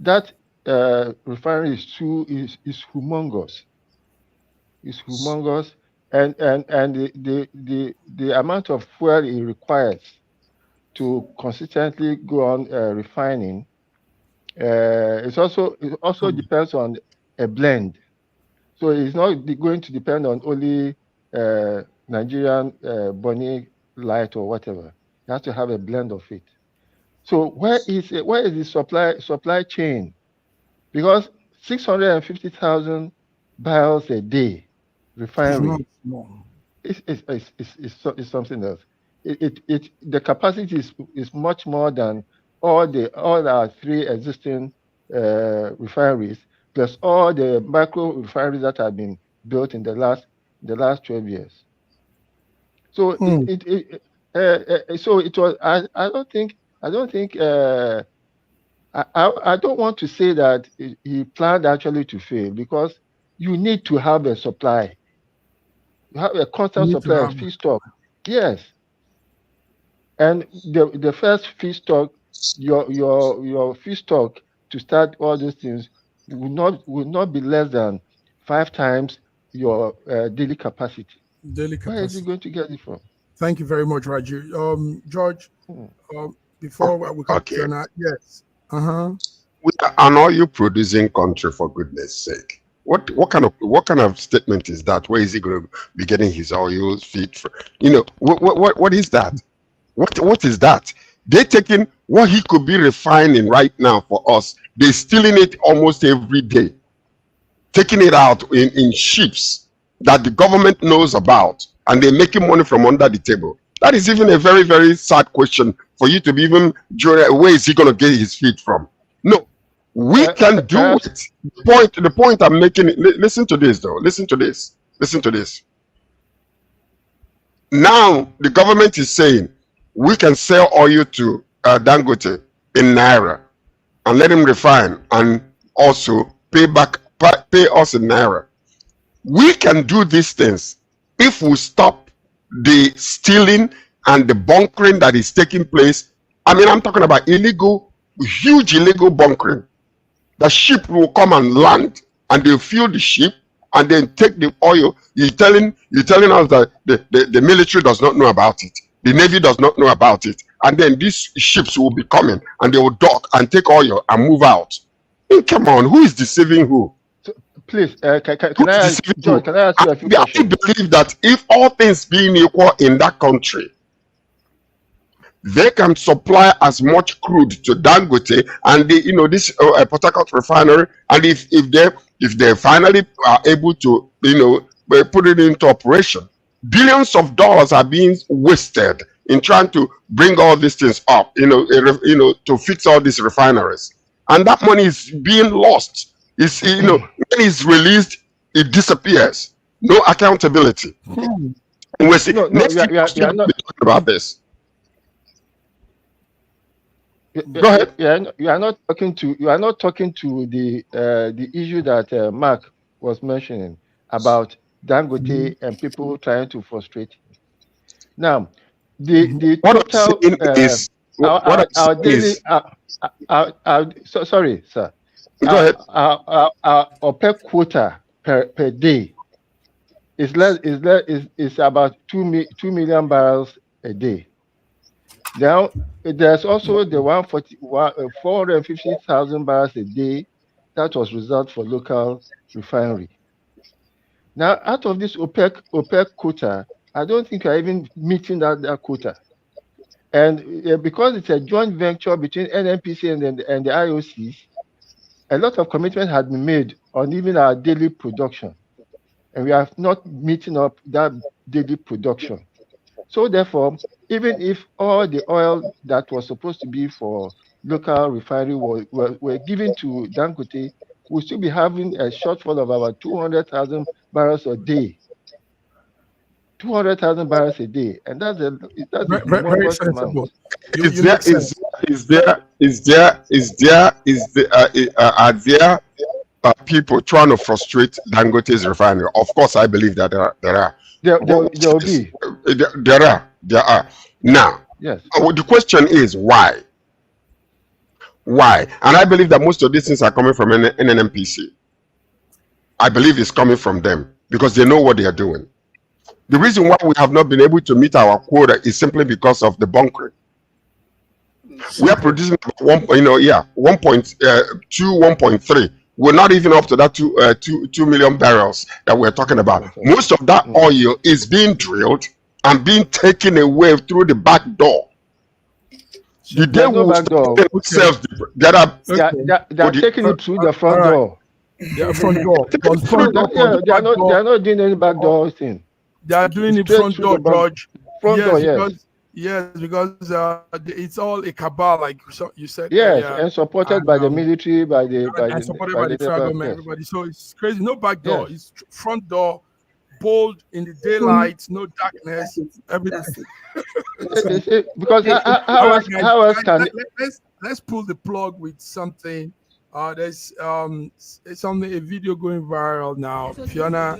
That refinery is humongous. It's humongous, and the amount of fuel it requires to consistently go on refining. It also depends on a blend. So it's not going to depend on only Nigerian Bonny Light or whatever. You have to have a blend of it. So where is the supply chain? Because 650,000 barrels a day refinery is something else. The capacity is much more than all our three existing refineries, plus all the micro refineries that have been built in the last 12 years. So so it was. I don't want to say that he planned actually to fail, because you need to have a supply. You have a constant supply of feedstock. Yes. And the first feedstock, your feedstock to start all these things will not be less than 5 times your daily capacity. Where is he going to get it from? Thank you very much, Raju. George, before we come to that, yes. We are an oil producing country, for goodness sake. What kind of statement is that? Where is he going to be getting his oil feed from? What is that? What is that? They're taking what he could be refining right now for us. They're stealing it almost every day, taking it out in ships that the government knows about, and they're making money from under the table. That is even a very, very sad question for you to be even where is he going to get his feed from? No, we can do it. The point I'm making. Listen to this, though. Listen to this. Now the government is saying we can sell oil to Dangote in naira and let him refine and also pay us in naira. We can do these things if we stop the stealing and the bunkering that is taking place I mean, I'm talking about huge illegal bunkering. The ship will come and land, and they'll fuel the ship, and then take the oil. You're telling us that the military does not know about it. The Navy does not know about it. And then these ships will be coming, and they will dock and take oil and move out. Hey, come on, who is deceiving who? Please, can I ask you a few I questions? believe that if all things being equal in that country, they can supply as much crude to Dangote and this Port Harcourt refinery, and if they finally are able to put it into operation, billions of dollars are being wasted in trying to bring all these things up, to fix all these refineries, and that money is being lost. It's when it's released, it disappears. No accountability. And we're saying next week we're talking about this. Go ahead. You are not talking to the issue that Mark was mentioning about Dangote and people trying to frustrate him. Now, the total sorry, sir. Go ahead. Our OPEC quota per day is about 2 million barrels a day. Now, there's also the 450,000 barrels a day that was reserved for local refinery. Now, out of this OPEC quota, I don't think you're even meeting that quota. And because it's a joint venture between NNPC and the IOCs, a lot of commitment had been made on even our daily production. And we are not meeting up that daily production. So therefore, even if all the oil that was supposed to be for local refinery were given to Dangote, we'll still be having a shortfall of about 200,000 barrels a day. 200,000 barrels a day, and that's very sensible. Are there people trying to frustrate Dangote's refinery? Of course, I believe that there are. There will be. There are. Now, yes. The question is why? Why? And I believe that most of these things are coming from NNPC. I believe it's coming from them because they know what they are doing. The reason why we have not been able to meet our quota is simply because of the bunkering. We are producing 1.2, 1.3. We're not even up to that 2 million barrels that we're talking about. Most of that oil is being drilled and being taken away through the back door. The day we back door. They are taking it through the front door. Yeah, front door. They are not doing any back door thing. They are doing it front door, George. Front door, yes. Because it's all a cabal, like you said. Yes, and supported by the military, by the federal government, everybody. So it's crazy. No back door. It's front door, bold in the daylight, no darkness, everything. Because how else can let's pull the plug with something. There's a video going viral now. Fiona,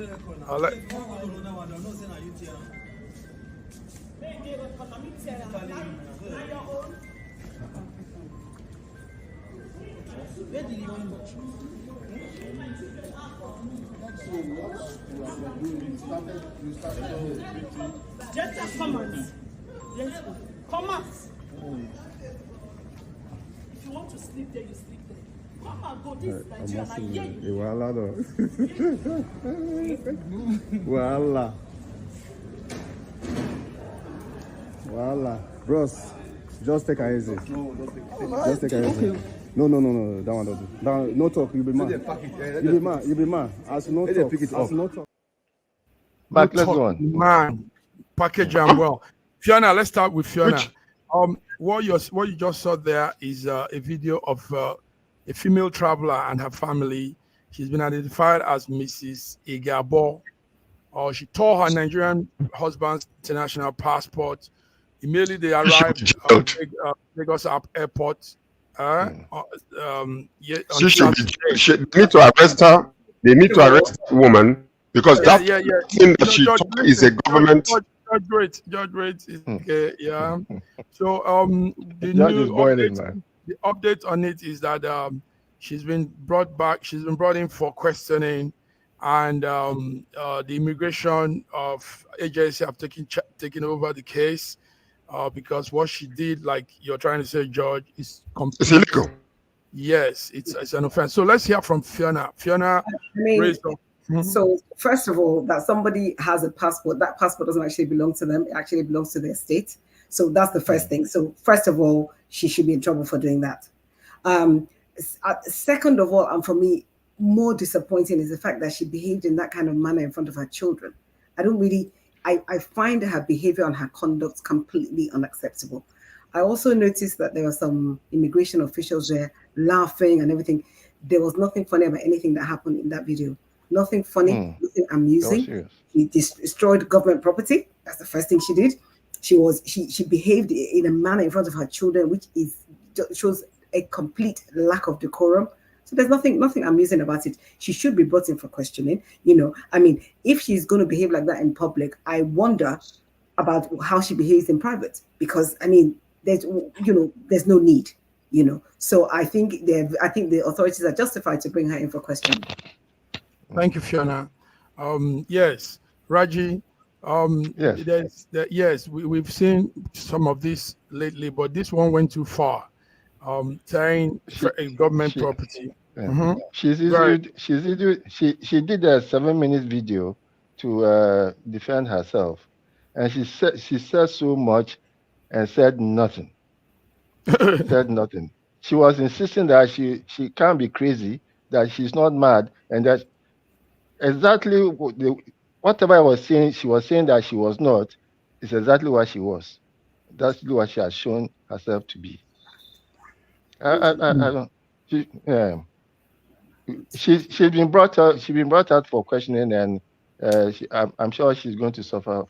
just comments. Let's go. Comments. If you want to sleep there, you sleep there. Come and go. This is Nigeria. Voila. Bros, just take it easy. Just take it easy. No. That one doesn't. No talk. You be mad. You be mad. As no talk. But let's go on. Man, package them well. Fiona, let's start with Fiona. What you just saw there is a video of a female traveler and her family. She's been identified as Mrs. Igabo. She tore her Nigerian husband's international passport. Immediately they arrived at Lagos Airport. She need to arrest her. They need to arrest the woman because that thing that she took is a government. Judge rate is yeah. So the Judge new is boiling, update, man. the update on it is that she's been brought back. She's been brought in for questioning, and the immigration of agency have taken over the case because what she did, like you're trying to say, George, is It's complete. illegal. Yes, it's an offense. So let's hear from Fiona. Fiona I mean, raised up. so first of all, that somebody has a passport, that passport doesn't actually belong to them. It actually belongs to their state. So that's the first thing. So first of all, she should be in trouble for doing that. Second of all, and for me, more disappointing is the fact that she behaved in that kind of manner in front of her children. I find her behavior and her conduct completely unacceptable. I also noticed that there were some immigration officials there laughing and everything. There was nothing funny about anything that happened in that video. Nothing funny, nothing amusing. She destroyed government property. That's the first thing she did. She behaved in a manner in front of her children, which shows a complete lack of decorum. So there's nothing amusing about it. She should be brought in for questioning. I mean, if she's going to behave like that in public, I wonder about how she behaves in private, because I mean, there's no need. So I think the authorities are justified to bring her in for questioning. Thank you, Fiona. Yes, Raji. Yes. We've seen some of this lately, but this one went too far. Tearing government property. She did a 7-minute video to defend herself, and she said so much and said nothing. Said nothing. She was insisting that she can't be crazy, that she's not mad, and that exactly whatever I was saying, she was saying that she was not, is exactly what she was. That's what she has shown herself to be. I don't. She's been brought out. She's been brought out for questioning, and I'm sure she's going to suffer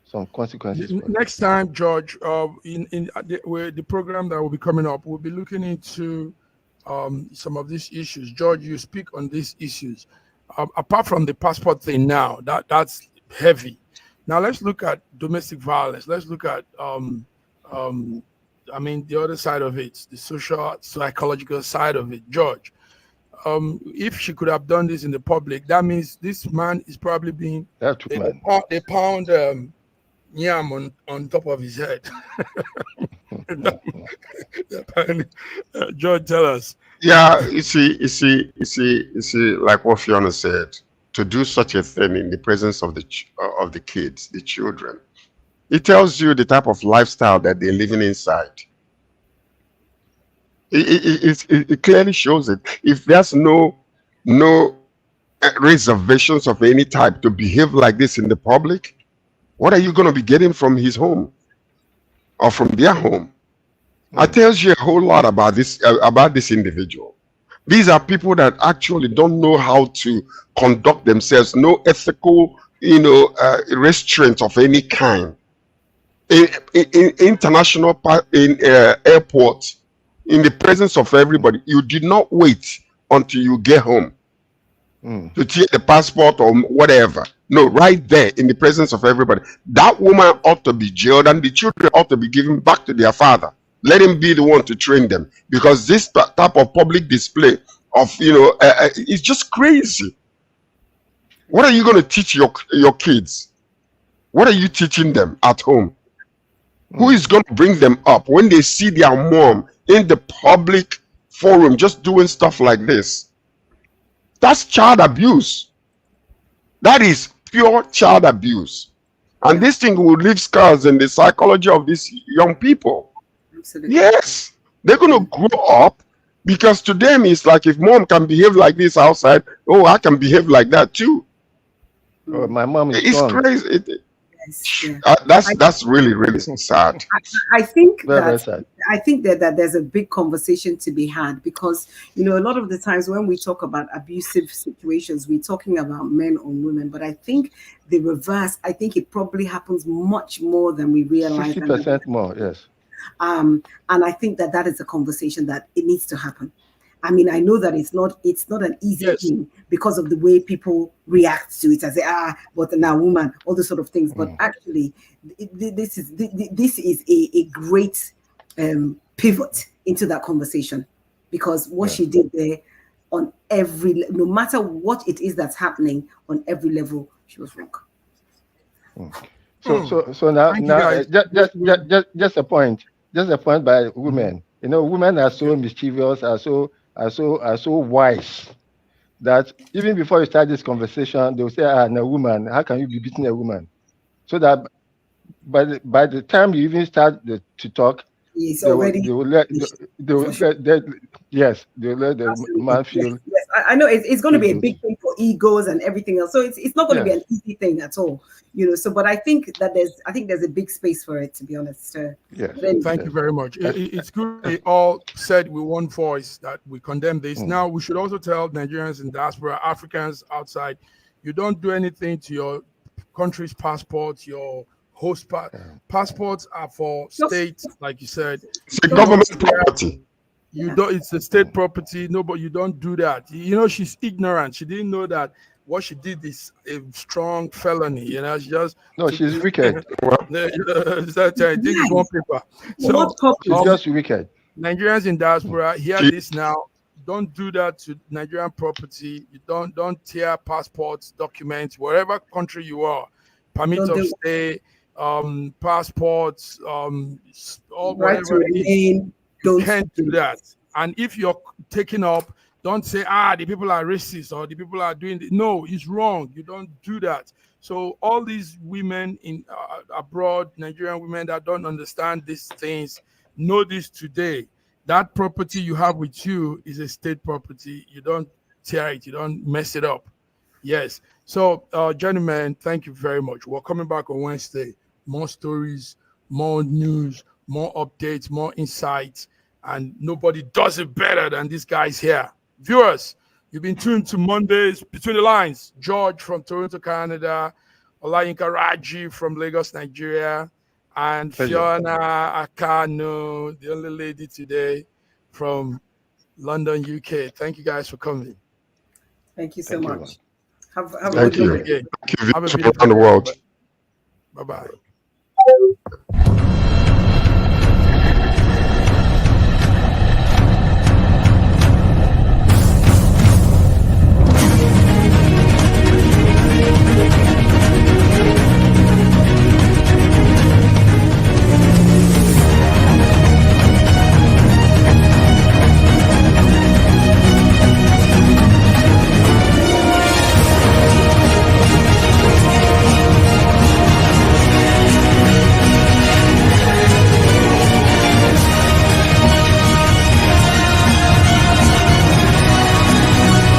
some consequences. Next time, George, in the program that will be coming up, we'll be looking into some of these issues. George, you speak on these issues. Apart from the passport thing now, that's heavy. Now let's look at domestic violence. Let's look at the other side of it, the social, psychological side of it. George, if she could have done this in the public, that means this man is probably being they pound yam on top of his head. George, tell us. Yeah, you see, like what Fiona said, to do such a thing in the presence of the kids, the children, it tells you the type of lifestyle that they're living inside. It clearly shows it. If there's no reservations of any type to behave like this in the public, what are you going to be getting from his home or from their home? It tells you a whole lot about this individual. These are people that actually don't know how to conduct themselves, no ethical, restraint of any kind. In international airport, in the presence of everybody, you did not wait until you get home to take the passport or whatever. No, right there in the presence of everybody. That woman ought to be jailed, and the children ought to be given back to their father. Let him be the one to train them, because this type of public display of it's just crazy. What are you going to teach your kids? What are you teaching them at home? Who is going to bring them up when they see their mom in the public forum just doing stuff like this? That's child abuse. That is pure child abuse, and this thing will leave scars in the psychology of these young people. Absolutely. Yes, they're going to grow up, because to them it's like, if mom can behave like this outside, oh, I can behave like that too. Oh, my mom is It's crazy. That's really, really sad. I think very sad. I think that there's a big conversation to be had, because a lot of the times when we talk about abusive situations, we're talking about men on women, but I think the reverse. I think it probably happens much more than we realize. 60% more, yes. And I think that is a conversation that it needs to happen. I mean, I know that it's not an easy thing because of the way people react to it. I say, but now woman, all those sort of things. But actually, this is a great pivot into that conversation, because what she did there, on every, no matter what it is that's happening, on every level, she was wrong. So now just a point by women. You know, women are so mischievous, are so wise, that even before you start this conversation, they'll say, no, woman, how can you be beating a woman? So that by the time you even start to talk, it's they already will let the man feel. Yes, I know it's going to be a big thing for egos and everything else. So it's not going to be an easy thing at all, you know. So, but I think that there's a big space for it, to be honest. Thank you very much. It's good they all said with one voice that we condemn this. Now we should also tell Nigerians in diaspora, Africans outside, you don't do anything to your country's passport, your host passports are for states, like you said. It's a government property. You don't. It's the state property. No, but you don't do that. You know, she's ignorant. She didn't know that what she did is a strong felony. You know, she's wicked. I think it's one paper. So she's just wicked. Nigerians in diaspora, hear this now. Don't do that to Nigerian property. You don't tear passports, documents, wherever country you are, permit of stay, passports, all whatever it is. You can't do that. And if you're taking up, don't say, the people are racist or the people are doing this. No, it's wrong. You don't do that. So all these women in abroad, Nigerian women that don't understand these things, know this today. That property you have with you is a state property. You don't tear it. You don't mess it up. Yes. So, gentlemen, thank you very much. We're coming back on Wednesday. More stories, more news, more updates, more insights, and nobody does it better than these guys here. Viewers, you've been tuned to Mondays Between the Lines. George from Toronto, Canada, Olayinka Raji from Lagos, Nigeria, and Fiona Akano, the only lady today from London, UK. Thank you guys for coming. Thank you so much. Have a good day. Thank you. Have a beautiful around the world. Bye-bye.